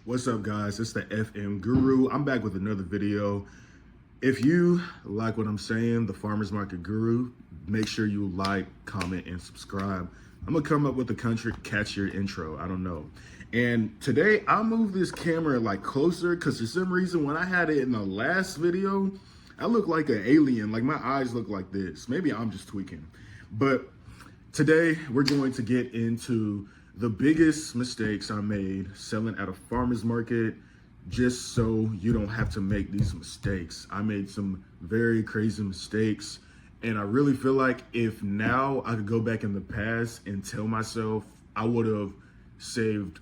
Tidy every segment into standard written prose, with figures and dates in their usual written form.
What's up, guys? It's the FM Guru. I'm back with another video. If you like what I'm saying, the Farmers Market Guru, make sure you like, comment, and subscribe. I'm gonna come up with a country catchier intro. I don't know. And today I'll move this camera like closer because for some reason when I had it in the last video, I look like an alien. Like my eyes look like this. Maybe I'm just tweaking. But today we're going to get into the biggest mistakes I made selling at a farmer's market, just so you don't have to make these mistakes. I made some very crazy mistakes, and I really feel like if now I could go back in the past and tell myself, I would have saved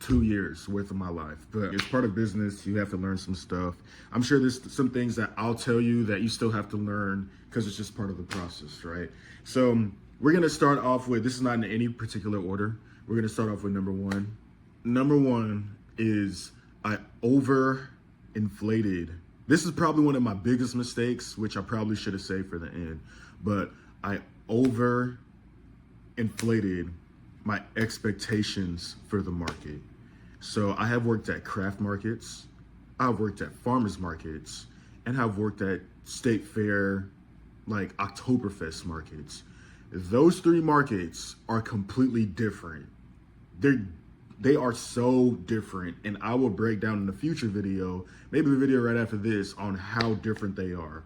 2 years worth of my life. But it's part of business. You have to learn some stuff. I'm sure there's some things that I'll tell you that you still have to learn because it's just part of the process, right? So we're gonna start off with, this is not in any particular order. We're gonna start off with number one. Number one is I overinflated. This is probably one of my biggest mistakes, which I probably should have saved for the end, but I overinflated my expectations for the market. So I have worked at craft markets, I've worked at farmers markets, and I've worked at state fair, like Oktoberfest markets. Those three markets are completely different. They are so different, and I will break down in the future video, maybe the video right after this, on how different they are.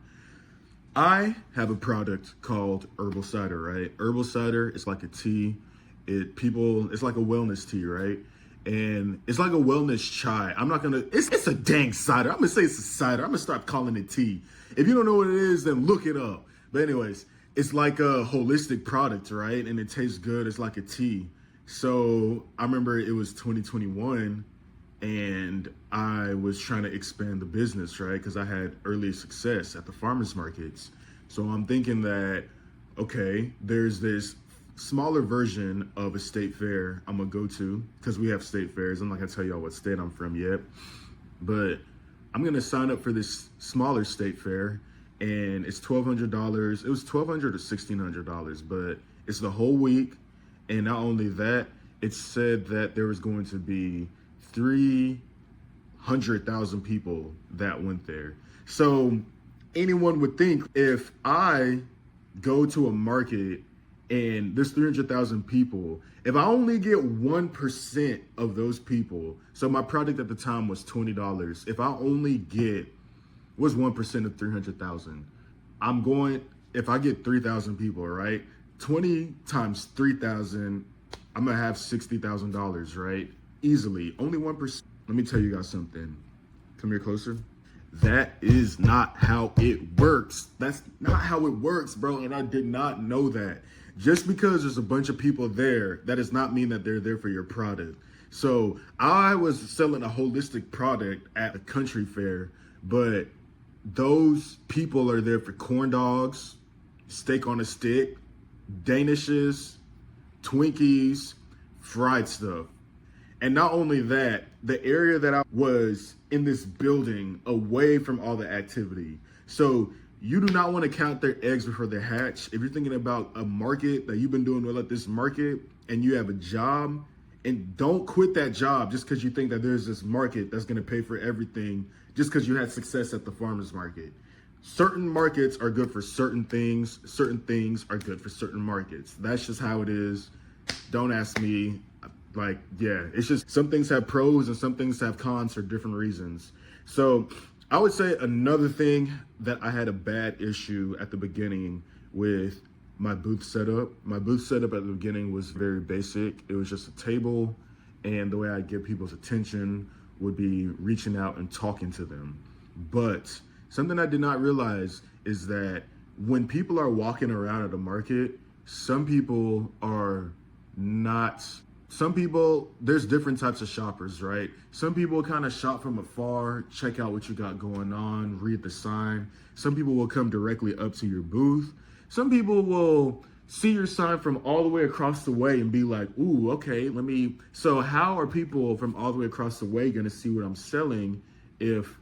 I have a product called Herbal Cider, right? Herbal Cider is like a tea. It's like a wellness tea, right? And it's like a wellness chai. It's a dang cider. I'm gonna say it's a cider. I'm gonna stop calling it tea. If you don't know what it is, then look it up. But anyways, it's like a holistic product, right? And it tastes good. It's like a tea. So I remember it was 2021 and I was trying to expand the business, right? Because I had early success at the farmers markets. So I'm thinking that, okay, there's this smaller version of a state fair I'm gonna go to, because we have state fairs. I'm not gonna tell y'all what state I'm from yet, but I'm gonna sign up for this smaller state fair, and it's $1,200. It was $1,200 or $1,600, but it's the whole week. And not only that, it said that there was going to be 300,000 people that went there. So anyone would think if I go to a market and there's 300,000 people, if I only get 1% of those people, so my product at the time was $20. If I only get, what's 1% of 300,000? If I get 3,000 people, right? 20 times 3,000, I'm gonna have $60,000, right? Easily, only 1%. Let me tell you guys something. Come here closer. That is not how it works. That's not how it works, bro. And I did not know that. Just because there's a bunch of people there, that does not mean that they're there for your product. So I was selling a holistic product at a country fair, but those people are there for corn dogs, steak on a stick, Danishes, Twinkies, fried stuff. And not only that, the area that I was in this building away from all the activity. So you do not want to count their eggs before they hatch. If you're thinking about a market that you've been doing well at this market and you have a job, and don't quit that job just because you think that there's this market that's going to pay for everything just because you had success at the farmer's market. Certain markets are good for certain things are good for certain markets. That's just how it is. Don't ask me. Like, yeah, it's just some things have pros and some things have cons for different reasons. So I would say another thing that I had a bad issue at the beginning with my booth setup. My booth setup at the beginning was very basic. It was just a table, and the way I get people's attention would be reaching out and talking to them. But something I did not realize is that when people are walking around at a market, some people, there's different types of shoppers, right? Some people kind of shop from afar, check out what you got going on, read the sign. Some people will come directly up to your booth. Some people will see your sign from all the way across the way and be like, ooh, okay, so how are people from all the way across the way gonna see what I'm selling if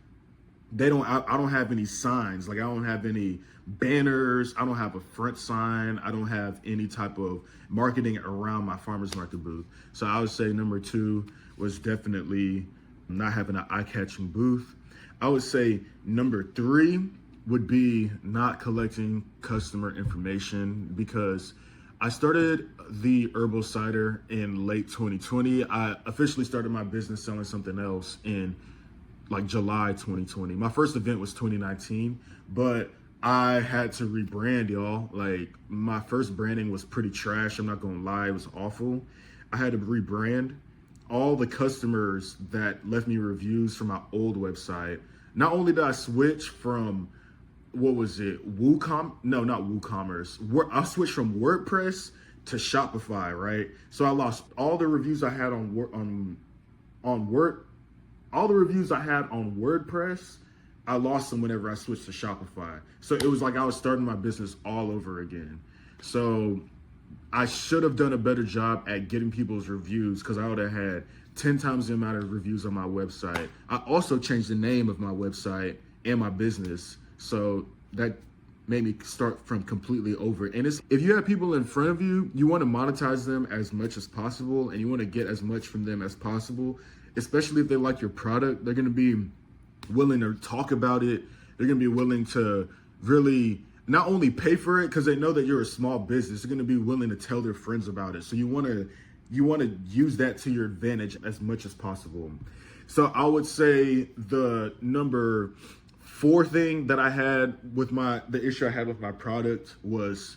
I don't have any signs? Like, I don't have any banners, I don't have a front sign, I don't have any type of marketing around my farmers market booth. So I would say number two was definitely not having an eye-catching booth. I would say number 3 would be not collecting customer information, because I started the Herbal Cider in late 2020. I officially started my business selling something else in like July 2020. My first event was 2019, but I had to rebrand, y'all. Like, my first branding was pretty trash. I'm not gonna lie, it was awful. I had to rebrand. All the customers that left me reviews from my old website, not only did I switch from, what was it, WooCom? No, not WooCommerce. I switched from WordPress to Shopify, right? So I lost all the reviews I had all the reviews I had on WordPress. I lost them whenever I switched to Shopify. So it was like I was starting my business all over again. So I should have done a better job at getting people's reviews, because I would have had 10 times the amount of reviews on my website. I also changed the name of my website and my business. So that made me start from completely over. And if you have people in front of you, you want to monetize them as much as possible, and you want to get as much from them as possible, especially if they like your product. They're going to be willing to talk about it. They're going to be willing to really not only pay for it because they know that you're a small business. They're going to be willing to tell their friends about it. So you want to use that to your advantage as much as possible. So I would say the number 4 thing that I had with the issue I had with my product was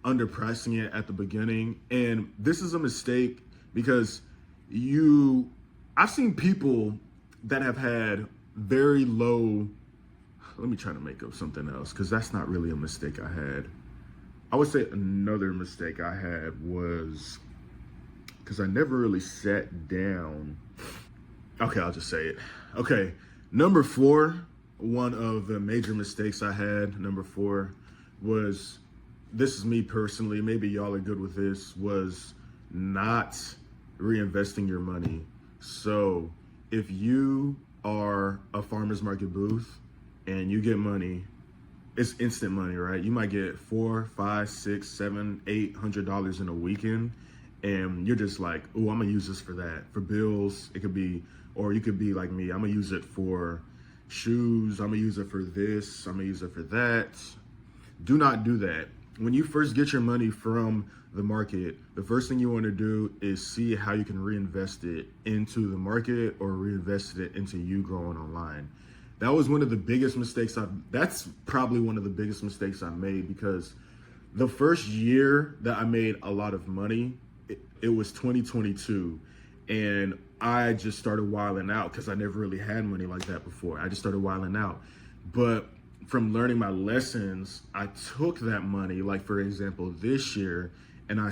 underpricing it at the beginning. And this is a mistake, because I've seen people that have had very low, let me try to make up something else, because that's not really a mistake I had. I would say another mistake I had was, because I never really sat down. Okay, I'll just say it. Okay, number 4, one of the major mistakes I had, number 4, was, this is me personally, maybe y'all are good with this, was not reinvesting your money. So if you are a farmer's market booth and you get money, it's instant money, right? You might get $400, $500, $600, $700, $800 in a weekend, and you're just like, oh, I'm gonna use this for that, for bills. It could be, or you could be like me, I'm gonna use it for shoes, I'm gonna use it for this, I'm gonna use it for that. Do not do that. When you first get your money from the market, the first thing you want to do is see how you can reinvest it into the market or reinvest it into you growing online. That was one of the biggest mistakes that's probably one of the biggest mistakes I made, because the first year that I made a lot of money, it was 2022, and I just started wilding out because I never really had money like that before. I just started wilding out. But from learning my lessons, I took that money, like for example, this year, and I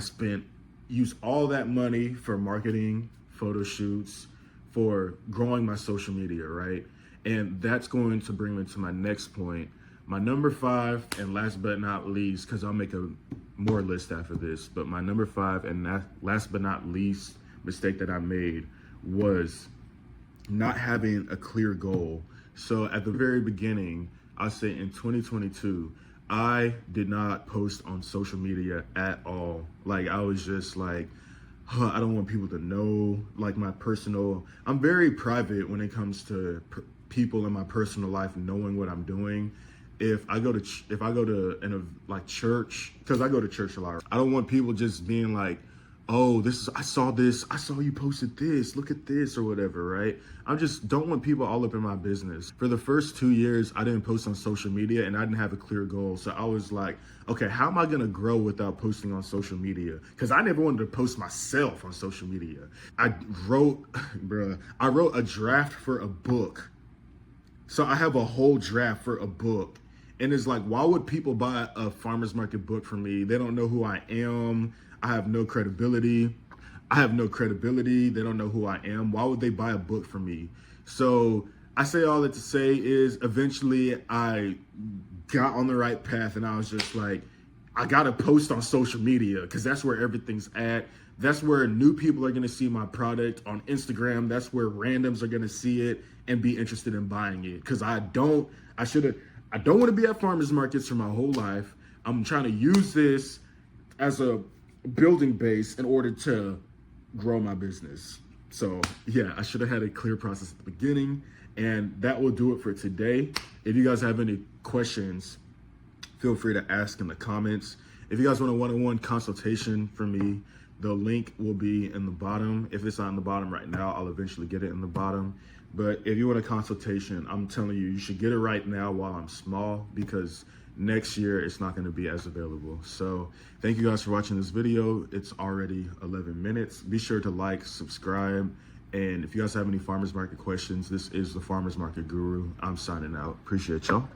used all that money for marketing, photo shoots, for growing my social media, right? And that's going to bring me to my next point. My number 5, and last but not least, because I'll make more list after this, but my number 5 and last but not least mistake that I made was not having a clear goal. So at the very beginning, I'll say in 2022, I did not post on social media at all. Like, I was just like, I don't want people to know, like, I'm very private when it comes to people in my personal life knowing what I'm doing. If I go to church, because I go to church a lot, I don't want people just being like, oh, I saw you posted this, look at this, or whatever, right? I just don't want people all up in my business. For the first 2 years, I didn't post on social media, and I didn't have a clear goal. So I was like, okay, how am I gonna grow without posting on social media? Because I never wanted to post myself on social media. I wrote a draft for a book. So I have a whole draft for a book. And it's like, why would people buy a farmer's market book from me? They don't know who I am. I have no credibility. They don't know who I am. Why would they buy a book from me? So I say all that to say is, eventually I got on the right path, and I was just like, I gotta post on social media, because that's where everything's at. That's where new people are gonna see my product on Instagram. That's where randoms are gonna see it and be interested in buying it. Because I don't want to be at farmers markets for my whole life. I'm trying to use this as a building base in order to grow my business. So yeah, I should have had a clear process at the beginning, and that will do it for today. If you guys have any questions, feel free to ask in the comments. If you guys want a one-on-one consultation from me, the link will be in the bottom. If it's not in the bottom right now, I'll eventually get it in the bottom. But if you want a consultation, I'm telling you, you should get it right now while I'm small, because next year it's not going to be as available. So thank you guys for watching this video. It's already 11 minutes. Be sure to like, subscribe, and if you guys have any farmers market questions, this is the Farmers Market Guru. I'm signing out. Appreciate y'all.